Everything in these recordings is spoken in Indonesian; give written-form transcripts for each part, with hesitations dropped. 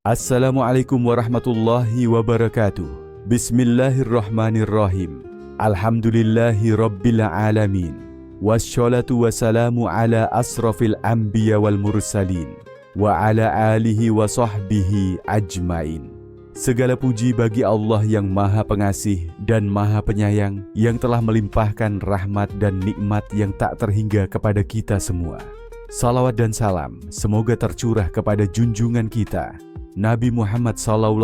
Assalamualaikum warahmatullahi wabarakatuh. Bismillahirrahmanirrahim. Alhamdulillahi rabbil alamin. Wassalatu wassalamu ala asrafil anbiya wal mursalin wa ala alihi wa sahbihi ajmain. Segala puji bagi Allah yang Maha Pengasih dan Maha Penyayang, yang telah melimpahkan rahmat dan nikmat yang tak terhingga kepada kita semua. Salawat dan salam semoga tercurah kepada junjungan kita Nabi Muhammad SAW,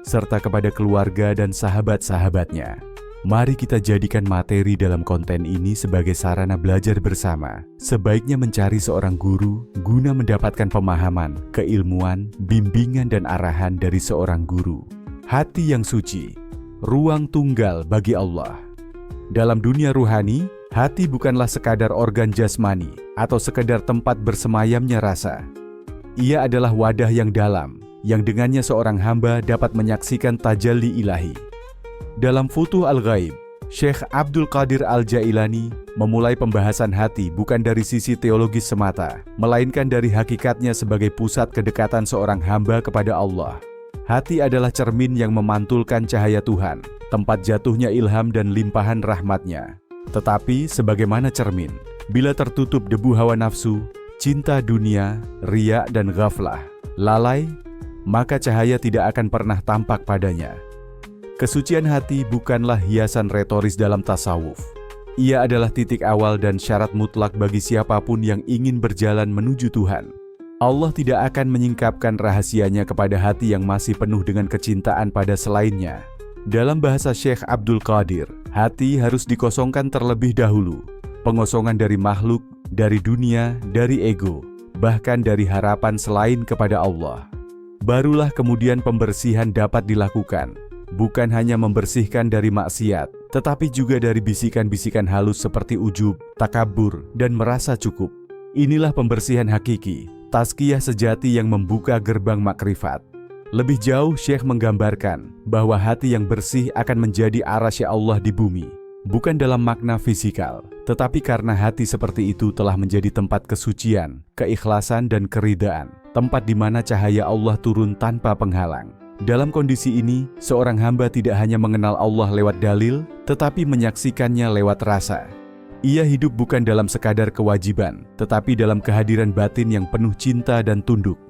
serta kepada keluarga dan sahabat-sahabatnya. Mari kita jadikan materi dalam konten ini sebagai sarana belajar bersama. Sebaiknya mencari seorang guru guna mendapatkan pemahaman, keilmuan, bimbingan dan arahan dari seorang guru. Hati yang suci, ruang tunggal bagi Allah. Dalam dunia ruhani, hati bukanlah sekadar organ jasmani atau sekedar tempat bersemayamnya rasa. Ia adalah wadah yang dalam, yang dengannya seorang hamba dapat menyaksikan tajalli ilahi. Dalam Futuh Al-Ghaib, Syekh Abdul Qadir Al-Jailani memulai pembahasan hati bukan dari sisi teologis semata, melainkan dari hakikatnya sebagai pusat kedekatan seorang hamba kepada Allah. Hati adalah cermin yang memantulkan cahaya Tuhan, tempat jatuhnya ilham dan limpahan rahmatnya. Tetapi sebagaimana cermin, bila tertutup debu hawa nafsu, cinta dunia, riya dan ghaflah, lalai, maka cahaya tidak akan pernah tampak padanya. Kesucian hati bukanlah hiasan retoris dalam tasawuf. Ia adalah titik awal dan syarat mutlak bagi siapapun yang ingin berjalan menuju Tuhan. Allah tidak akan menyingkapkan rahasianya kepada hati yang masih penuh dengan kecintaan pada selainnya. Dalam bahasa Syekh Abdul Qadir, hati harus dikosongkan terlebih dahulu. Pengosongan dari makhluk, dari dunia, dari ego, bahkan dari harapan selain kepada Allah. Barulah kemudian pembersihan dapat dilakukan, bukan hanya membersihkan dari maksiat, tetapi juga dari bisikan-bisikan halus seperti ujub, takabur, dan merasa cukup. Inilah pembersihan hakiki, tazkiyah sejati yang membuka gerbang makrifat. Lebih jauh, Syekh menggambarkan bahwa hati yang bersih akan menjadi arasy Allah di bumi. Bukan dalam makna fisikal, tetapi karena hati seperti itu telah menjadi tempat kesucian, keikhlasan dan keridaan, tempat di mana cahaya Allah turun tanpa penghalang. Dalam kondisi ini, seorang hamba tidak hanya mengenal Allah lewat dalil, tetapi menyaksikannya lewat rasa. Ia hidup bukan dalam sekadar kewajiban, tetapi dalam kehadiran batin yang penuh cinta dan tunduk.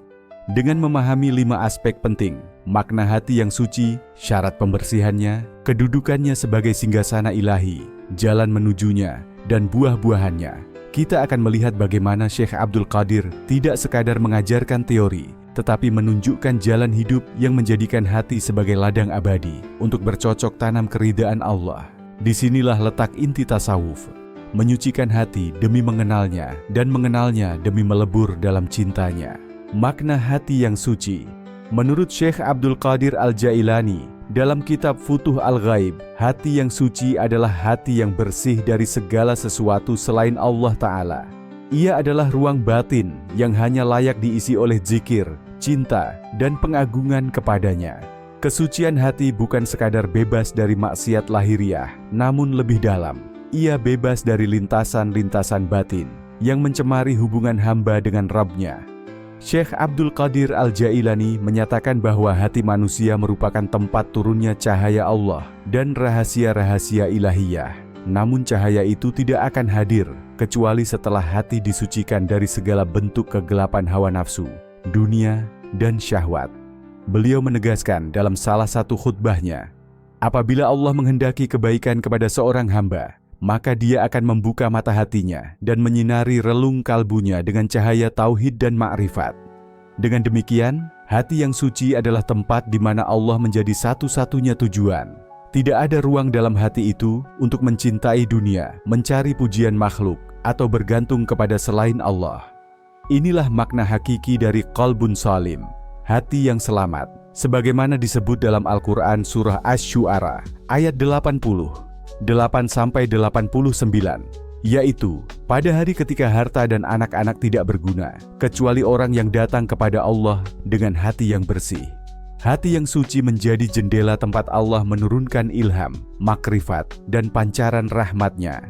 Dengan memahami 5 aspek penting, makna hati yang suci, syarat pembersihannya, kedudukannya sebagai singgasana ilahi, jalan menujunya, dan buah-buahannya, kita akan melihat bagaimana Syekh Abdul Qadir tidak sekadar mengajarkan teori, tetapi menunjukkan jalan hidup yang menjadikan hati sebagai ladang abadi untuk bercocok tanam keridaan Allah. Disinilah letak inti tasawuf, menyucikan hati demi mengenalnya, dan mengenalnya demi melebur dalam cintanya. Makna hati yang suci. Menurut Syekh Abdul Qadir Al-Jailani, dalam kitab Futuh Al-Ghaib, hati yang suci adalah hati yang bersih dari segala sesuatu selain Allah Ta'ala. Ia adalah ruang batin yang hanya layak diisi oleh zikir, cinta, dan pengagungan kepadanya. Kesucian hati bukan sekadar bebas dari maksiat lahiriah, namun lebih dalam. Ia bebas dari lintasan-lintasan batin yang mencemari hubungan hamba dengan Rabb-Nya. Syekh Abdul Qadir Al-Jailani menyatakan bahwa hati manusia merupakan tempat turunnya cahaya Allah dan rahasia-rahasia ilahiyah. Namun cahaya itu tidak akan hadir kecuali setelah hati disucikan dari segala bentuk kegelapan hawa nafsu, dunia, dan syahwat. Beliau menegaskan dalam salah satu khutbahnya, apabila Allah menghendaki kebaikan kepada seorang hamba, maka dia akan membuka mata hatinya dan menyinari relung kalbunya dengan cahaya tauhid dan ma'rifat. Dengan demikian, hati yang suci adalah tempat di mana Allah menjadi satu-satunya tujuan. Tidak ada ruang dalam hati itu untuk mencintai dunia, mencari pujian makhluk, atau bergantung kepada selain Allah. Inilah makna hakiki dari qalbun salim, hati yang selamat, sebagaimana disebut dalam Al-Quran surah Asy-Syu'ara ayat 8-89, yaitu, pada hari ketika harta dan anak-anak tidak berguna, kecuali orang yang datang kepada Allah dengan hati yang bersih. Hati yang suci menjadi jendela tempat Allah menurunkan ilham, makrifat, dan pancaran rahmatnya.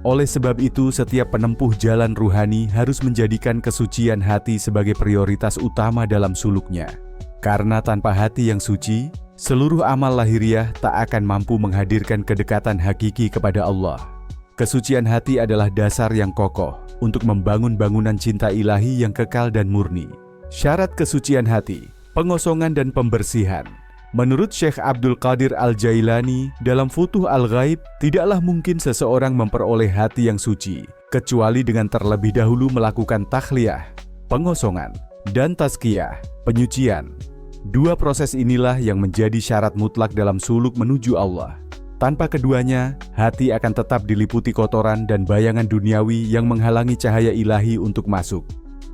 Oleh sebab itu, setiap penempuh jalan ruhani harus menjadikan kesucian hati sebagai prioritas utama dalam suluknya. Karena tanpa hati yang suci, seluruh amal lahiriah tak akan mampu menghadirkan kedekatan hakiki kepada Allah. Kesucian hati adalah dasar yang kokoh untuk membangun bangunan cinta ilahi yang kekal dan murni. Syarat kesucian hati, pengosongan dan pembersihan. Menurut Syekh Abdul Qadir Al-Jailani dalam Futuh Al-Ghaib, tidaklah mungkin seseorang memperoleh hati yang suci kecuali dengan terlebih dahulu melakukan takhliyah, pengosongan, dan tazkiyah, penyucian. Dua proses inilah yang menjadi syarat mutlak dalam suluk menuju Allah. Tanpa keduanya, hati akan tetap diliputi kotoran dan bayangan duniawi yang menghalangi cahaya ilahi untuk masuk.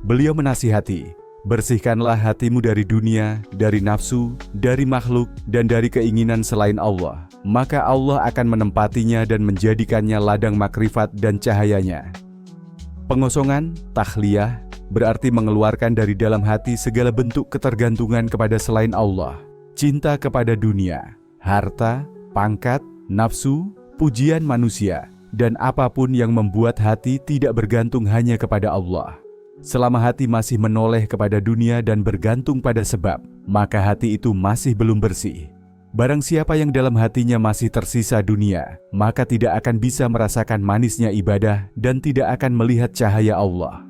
Beliau menasihati, bersihkanlah hatimu dari dunia, dari nafsu, dari makhluk, dan dari keinginan selain Allah. Maka Allah akan menempatinya dan menjadikannya ladang makrifat dan cahayanya. Pengosongan, takhliyah, berarti mengeluarkan dari dalam hati segala bentuk ketergantungan kepada selain Allah, cinta kepada dunia, harta, pangkat, nafsu, pujian manusia, dan apapun yang membuat hati tidak bergantung hanya kepada Allah. Selama hati masih menoleh kepada dunia dan bergantung pada sebab, maka hati itu masih belum bersih. Barang siapa yang dalam hatinya masih tersisa dunia, maka tidak akan bisa merasakan manisnya ibadah dan tidak akan melihat cahaya Allah.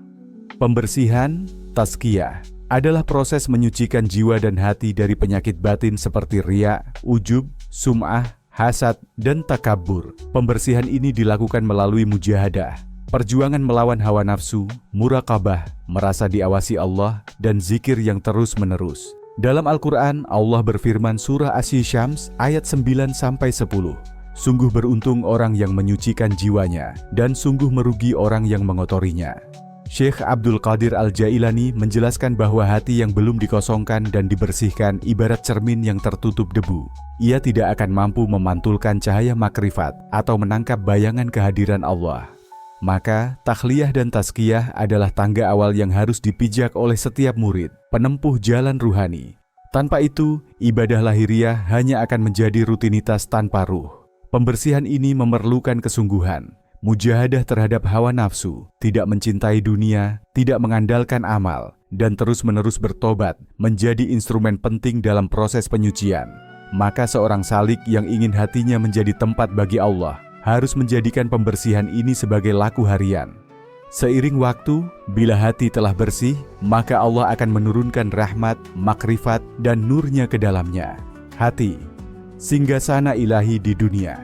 Pembersihan, tazkiyah, adalah proses menyucikan jiwa dan hati dari penyakit batin seperti riya, ujub, sum'ah, hasad, dan takabur. Pembersihan ini dilakukan melalui mujahadah, perjuangan melawan hawa nafsu, muraqabah, merasa diawasi Allah, dan zikir yang terus-menerus. Dalam Al-Quran, Allah berfirman surah Asy-Syams ayat 9-10. Sungguh beruntung orang yang menyucikan jiwanya, dan sungguh merugi orang yang mengotorinya. Syekh Abdul Qadir Al-Jailani menjelaskan bahwa hati yang belum dikosongkan dan dibersihkan ibarat cermin yang tertutup debu. Ia tidak akan mampu memantulkan cahaya makrifat atau menangkap bayangan kehadiran Allah. Maka, takhliyah dan tazkiyah adalah tangga awal yang harus dipijak oleh setiap murid, penempuh jalan ruhani. Tanpa itu, ibadah lahiriah hanya akan menjadi rutinitas tanpa ruh. Pembersihan ini memerlukan kesungguhan, mujahadah terhadap hawa nafsu, tidak mencintai dunia, tidak mengandalkan amal, dan terus-menerus bertobat menjadi instrumen penting dalam proses penyucian. Maka seorang salik yang ingin hatinya menjadi tempat bagi Allah, harus menjadikan pembersihan ini sebagai laku harian. Seiring waktu, bila hati telah bersih, maka Allah akan menurunkan rahmat, makrifat, dan nur-Nya ke dalamnya. Hati, singgasana ilahi di dunia.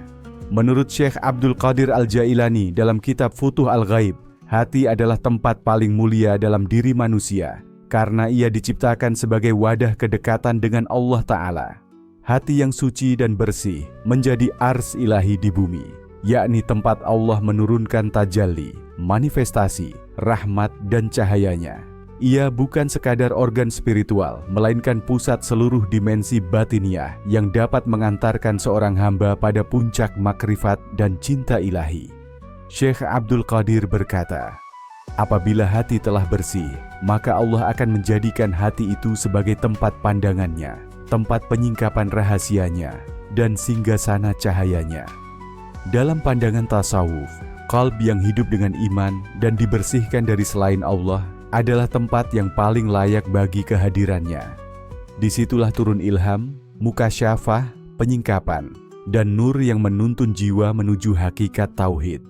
Menurut Syekh Abdul Qadir Al-Jailani dalam kitab Futuh Al-Ghaib, hati adalah tempat paling mulia dalam diri manusia, karena ia diciptakan sebagai wadah kedekatan dengan Allah Ta'ala. Hati yang suci dan bersih menjadi ars ilahi di bumi, yakni tempat Allah menurunkan tajalli, manifestasi, rahmat, dan cahayanya. Ia bukan sekadar organ spiritual, melainkan pusat seluruh dimensi batiniah yang dapat mengantarkan seorang hamba pada puncak makrifat dan cinta ilahi. Syekh Abdul Qadir berkata, apabila hati telah bersih, maka Allah akan menjadikan hati itu sebagai tempat pandangannya, tempat penyingkapan rahasianya, dan singgasana cahayanya. Dalam pandangan tasawuf, qalb yang hidup dengan iman dan dibersihkan dari selain Allah adalah tempat yang paling layak bagi kehadirannya. Disitulah turun ilham, mukasyafah, penyingkapan, dan nur yang menuntun jiwa menuju hakikat tauhid.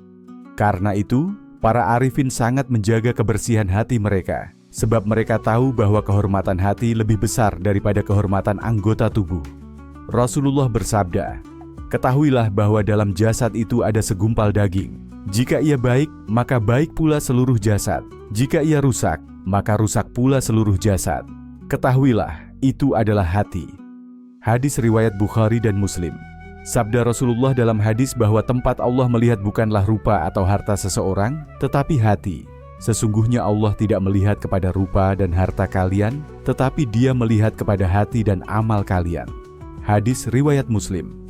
Karena itu, para arifin sangat menjaga kebersihan hati mereka, sebab mereka tahu bahwa kehormatan hati lebih besar daripada kehormatan anggota tubuh. Rasulullah bersabda, ketahuilah bahwa dalam jasad itu ada segumpal daging. Jika ia baik, maka baik pula seluruh jasad. Jika ia rusak, maka rusak pula seluruh jasad. Ketahuilah, itu adalah hati. Hadis riwayat Bukhari dan Muslim. Sabda Rasulullah dalam hadis bahwa tempat Allah melihat bukanlah rupa atau harta seseorang, tetapi hati. Sesungguhnya Allah tidak melihat kepada rupa dan harta kalian, tetapi Dia melihat kepada hati dan amal kalian. Hadis riwayat Muslim.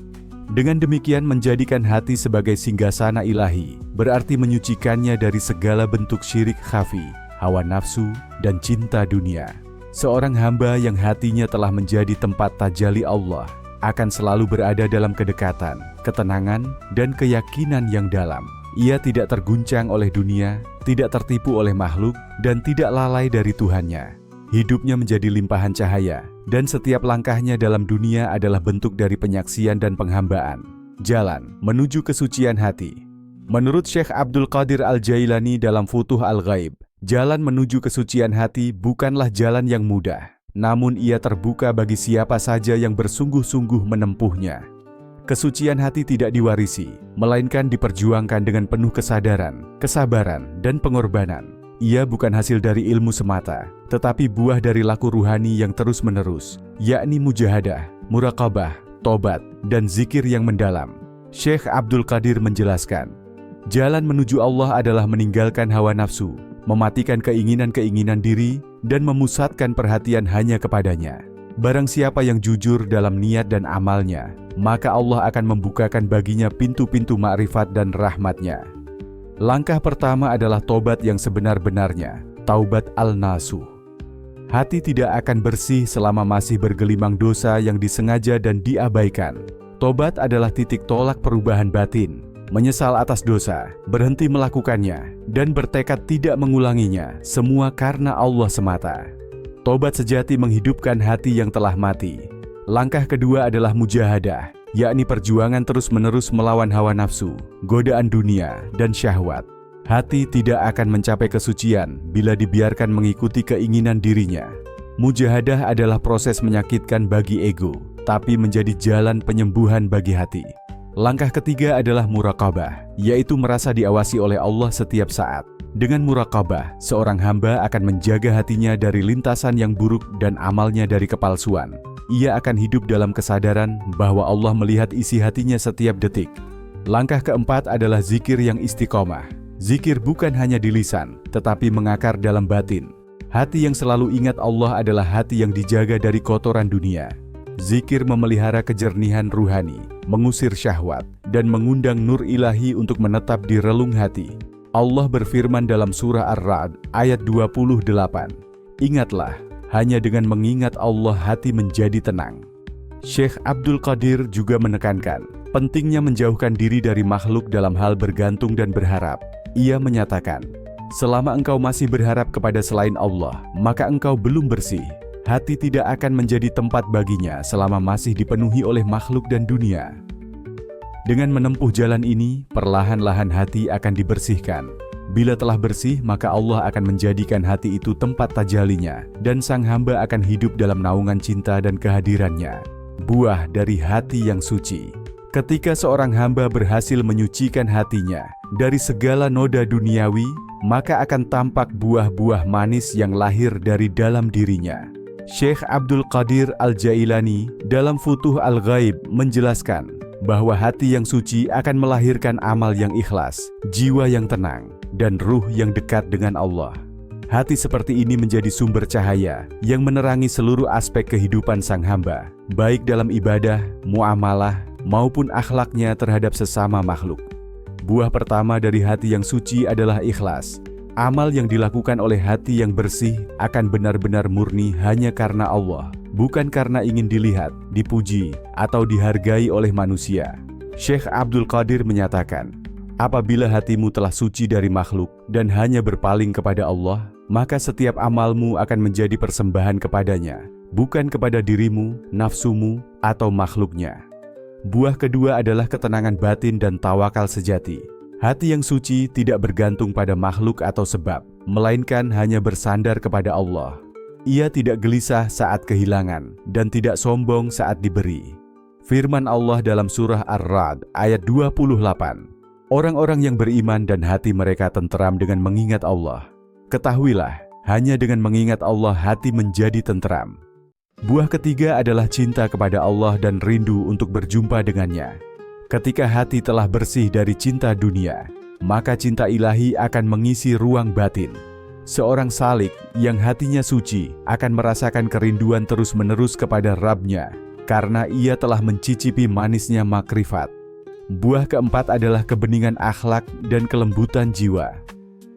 Dengan demikian menjadikan hati sebagai singgasana ilahi, berarti menyucikannya dari segala bentuk syirik khafi, hawa nafsu, dan cinta dunia. Seorang hamba yang hatinya telah menjadi tempat tajalli Allah, akan selalu berada dalam kedekatan, ketenangan, dan keyakinan yang dalam. Ia tidak terguncang oleh dunia, tidak tertipu oleh makhluk, dan tidak lalai dari Tuhannya. Hidupnya menjadi limpahan cahaya, dan setiap langkahnya dalam dunia adalah bentuk dari penyaksian dan penghambaan. Jalan menuju kesucian hati. Menurut Syekh Abdul Qadir Al-Jailani dalam Futuh Al-Ghaib, jalan menuju kesucian hati bukanlah jalan yang mudah, namun ia terbuka bagi siapa saja yang bersungguh-sungguh menempuhnya. Kesucian hati tidak diwarisi, melainkan diperjuangkan dengan penuh kesadaran, kesabaran, dan pengorbanan. Ia bukan hasil dari ilmu semata, tetapi buah dari laku ruhani yang terus-menerus, yakni mujahadah, muraqabah, tobat, dan zikir yang mendalam. Syekh Abdul Qadir menjelaskan, jalan menuju Allah adalah meninggalkan hawa nafsu, mematikan keinginan-keinginan diri, dan memusatkan perhatian hanya kepadanya. Barang siapa yang jujur dalam niat dan amalnya, maka Allah akan membukakan baginya pintu-pintu ma'rifat dan rahmatnya. Langkah pertama adalah tobat yang sebenar-benarnya, taubat al-nasuh. Hati tidak akan bersih selama masih bergelimang dosa yang disengaja dan diabaikan. Tobat adalah titik tolak perubahan batin, menyesal atas dosa, berhenti melakukannya, dan bertekad tidak mengulanginya, semua karena Allah semata. Tobat sejati menghidupkan hati yang telah mati. Langkah kedua adalah mujahadah, yakni perjuangan terus-menerus melawan hawa nafsu, godaan dunia, dan syahwat. Hati tidak akan mencapai kesucian bila dibiarkan mengikuti keinginan dirinya. Mujahadah adalah proses menyakitkan bagi ego, tapi menjadi jalan penyembuhan bagi hati. Langkah ketiga adalah muraqabah, yaitu merasa diawasi oleh Allah setiap saat. Dengan muraqabah, seorang hamba akan menjaga hatinya dari lintasan yang buruk dan amalnya dari kepalsuan. Ia akan hidup dalam kesadaran bahwa Allah melihat isi hatinya setiap detik. Langkah keempat adalah zikir yang istiqomah. Zikir bukan hanya di lisan, tetapi mengakar dalam batin. Hati yang selalu ingat Allah adalah hati yang dijaga dari kotoran dunia. Zikir memelihara kejernihan ruhani, mengusir syahwat, dan mengundang nur ilahi untuk menetap di relung hati. Allah berfirman dalam surah Ar-Ra'd ayat 28, "Ingatlah, hanya dengan mengingat Allah hati menjadi tenang." Syekh Abdul Qadir juga menekankan pentingnya menjauhkan diri dari makhluk dalam hal bergantung dan berharap. Ia menyatakan, selama engkau masih berharap kepada selain Allah, maka engkau belum bersih. Hati tidak akan menjadi tempat baginya selama masih dipenuhi oleh makhluk dan dunia. Dengan menempuh jalan ini, perlahan-lahan hati akan dibersihkan. Bila telah bersih, maka Allah akan menjadikan hati itu tempat tajalinya, dan sang hamba akan hidup dalam naungan cinta dan kehadirannya. Buah dari hati yang suci. Ketika seorang hamba berhasil menyucikan hatinya dari segala noda duniawi, maka akan tampak buah-buah manis yang lahir dari dalam dirinya. Syekh Abdul Qadir Al-Jailani dalam Futuh Al-Ghaib menjelaskan bahwa hati yang suci akan melahirkan amal yang ikhlas, jiwa yang tenang, dan ruh yang dekat dengan Allah. Hati seperti ini menjadi sumber cahaya yang menerangi seluruh aspek kehidupan sang hamba, baik dalam ibadah, muamalah, maupun akhlaknya terhadap sesama makhluk. Buah pertama dari hati yang suci adalah ikhlas. Amal yang dilakukan oleh hati yang bersih akan benar-benar murni hanya karena Allah, bukan karena ingin dilihat, dipuji, atau dihargai oleh manusia. Syekh Abdul Qadir menyatakan, apabila hatimu telah suci dari makhluk dan hanya berpaling kepada Allah, maka setiap amalmu akan menjadi persembahan kepadanya, bukan kepada dirimu, nafsumu, atau makhluknya. Buah kedua adalah ketenangan batin dan tawakal sejati. Hati yang suci tidak bergantung pada makhluk atau sebab, melainkan hanya bersandar kepada Allah. Ia tidak gelisah saat kehilangan dan tidak sombong saat diberi. Firman Allah dalam surah Ar-Ra'd ayat 28, orang-orang yang beriman dan hati mereka tenteram dengan mengingat Allah. Ketahuilah, hanya dengan mengingat Allah hati menjadi tenteram. Buah ketiga adalah cinta kepada Allah dan rindu untuk berjumpa dengannya. Ketika hati telah bersih dari cinta dunia, maka cinta ilahi akan mengisi ruang batin. Seorang salik yang hatinya suci akan merasakan kerinduan terus-menerus kepada Rabb-Nya, karena ia telah mencicipi manisnya makrifat. Buah keempat adalah kebeningan akhlak dan kelembutan jiwa.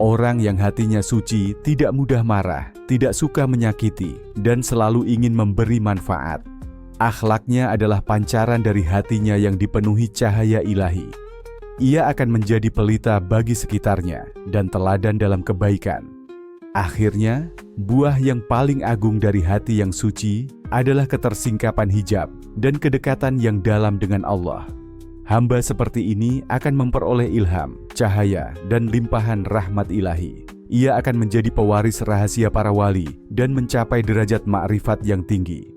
Orang yang hatinya suci tidak mudah marah, tidak suka menyakiti, dan selalu ingin memberi manfaat. Akhlaknya adalah pancaran dari hatinya yang dipenuhi cahaya ilahi. ia akan menjadi pelita bagi sekitarnya dan teladan dalam kebaikan. Akhirnya, buah yang paling agung dari hati yang suci adalah ketersingkapan hijab dan kedekatan yang dalam dengan Allah. Hamba seperti ini akan memperoleh ilham, cahaya, dan limpahan rahmat ilahi. Ia akan menjadi pewaris rahasia para wali dan mencapai derajat ma'rifat yang tinggi.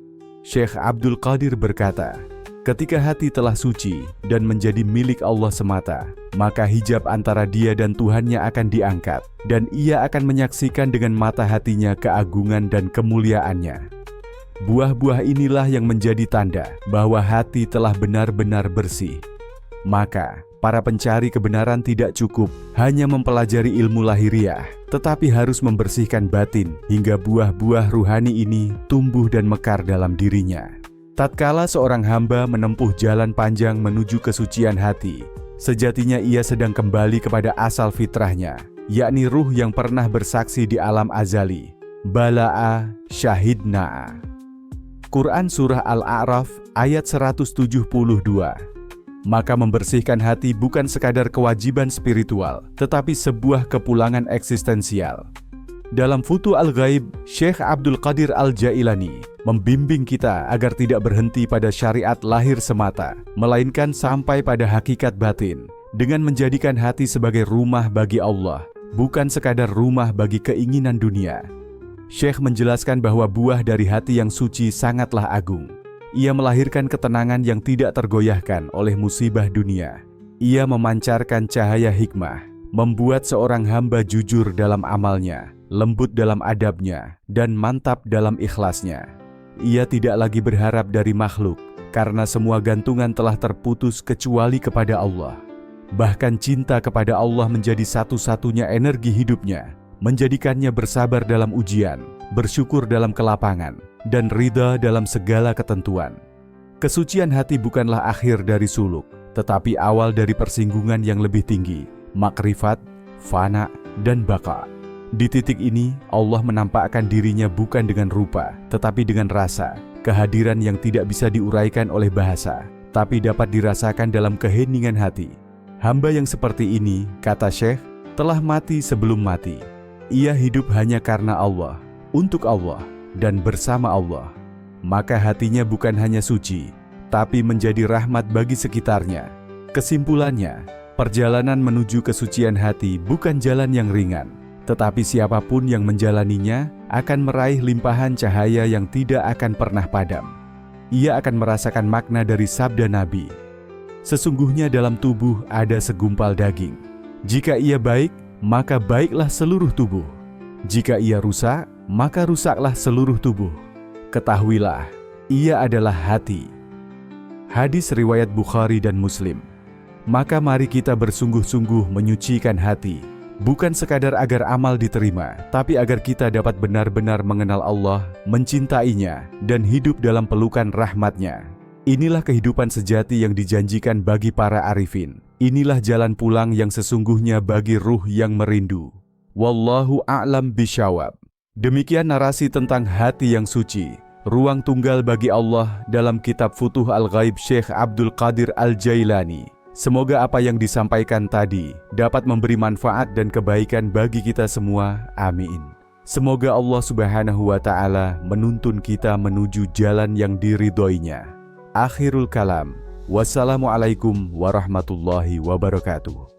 Syekh Abdul Qadir berkata, ketika hati telah suci dan menjadi milik Allah semata, maka hijab antara dia dan Tuhannya akan diangkat, dan ia akan menyaksikan dengan mata hatinya keagungan dan kemuliaannya. Buah-buah inilah yang menjadi tanda bahwa hati telah benar-benar bersih. Maka, para pencari kebenaran tidak cukup hanya mempelajari ilmu lahiriah, tetapi harus membersihkan batin hingga buah-buah ruhani ini tumbuh dan mekar dalam dirinya. Tatkala seorang hamba menempuh jalan panjang menuju kesucian hati, sejatinya ia sedang kembali kepada asal fitrahnya, yakni ruh yang pernah bersaksi di alam azali. Bala'a syahidna'a. Quran Surah Al-A'raf ayat 172. Maka membersihkan hati bukan sekadar kewajiban spiritual, tetapi sebuah kepulangan eksistensial. Dalam Futuh Al-Ghaib, Syekh Abdul Qadir Al-Jailani membimbing kita agar tidak berhenti pada syariat lahir semata, melainkan sampai pada hakikat batin, dengan menjadikan hati sebagai rumah bagi Allah, bukan sekadar rumah bagi keinginan dunia. Syekh menjelaskan bahwa buah dari hati yang suci sangatlah agung. Ia melahirkan ketenangan yang tidak tergoyahkan oleh musibah dunia. Ia memancarkan cahaya hikmah, membuat seorang hamba jujur dalam amalnya, lembut dalam adabnya, dan mantap dalam ikhlasnya. Ia tidak lagi berharap dari makhluk, karena semua gantungan telah terputus kecuali kepada Allah. Bahkan cinta kepada Allah menjadi satu-satunya energi hidupnya, menjadikannya bersabar dalam ujian, bersyukur dalam kelapangan, dan ridha dalam segala ketentuan. Kesucian hati bukanlah akhir dari suluk, tetapi awal dari persinggungan yang lebih tinggi, makrifat, fana, dan baka. Di titik ini, Allah menampakkan dirinya bukan dengan rupa, tetapi dengan rasa, kehadiran yang tidak bisa diuraikan oleh bahasa, tapi dapat dirasakan dalam keheningan hati. Hamba yang seperti ini, kata Syekh, telah mati sebelum mati. Ia hidup hanya karena Allah, untuk Allah, dan bersama Allah. Maka hatinya bukan hanya suci, tapi menjadi rahmat bagi sekitarnya. Kesimpulannya, perjalanan menuju kesucian hati bukan jalan yang ringan, tetapi siapapun yang menjalaninya akan meraih limpahan cahaya yang tidak akan pernah padam. Ia akan merasakan makna dari sabda Nabi, sesungguhnya dalam tubuh ada segumpal daging. Jika ia baik, maka baiklah seluruh tubuh. Jika ia rusak, maka rusaklah seluruh tubuh. Ketahuilah, ia adalah hati. Hadis riwayat Bukhari dan Muslim. Maka mari kita bersungguh-sungguh menyucikan hati, bukan sekadar agar amal diterima, tapi agar kita dapat benar-benar mengenal Allah, mencintainya, dan hidup dalam pelukan rahmat-Nya. Inilah kehidupan sejati yang dijanjikan bagi para arifin. Inilah jalan pulang yang sesungguhnya bagi ruh yang merindu. Wallahu a'lam bishawab. Demikian narasi tentang hati yang suci, ruang tunggal bagi Allah dalam kitab Futuh Al-Ghaib Syekh Abdul Qadir Al-Jailani. Semoga apa yang disampaikan tadi dapat memberi manfaat dan kebaikan bagi kita semua. Amin. Semoga Allah Subhanahu wa Ta'ala menuntun kita menuju jalan yang diridhoinya. Akhirul kalam. Wassalamualaikum warahmatullahi wabarakatuh.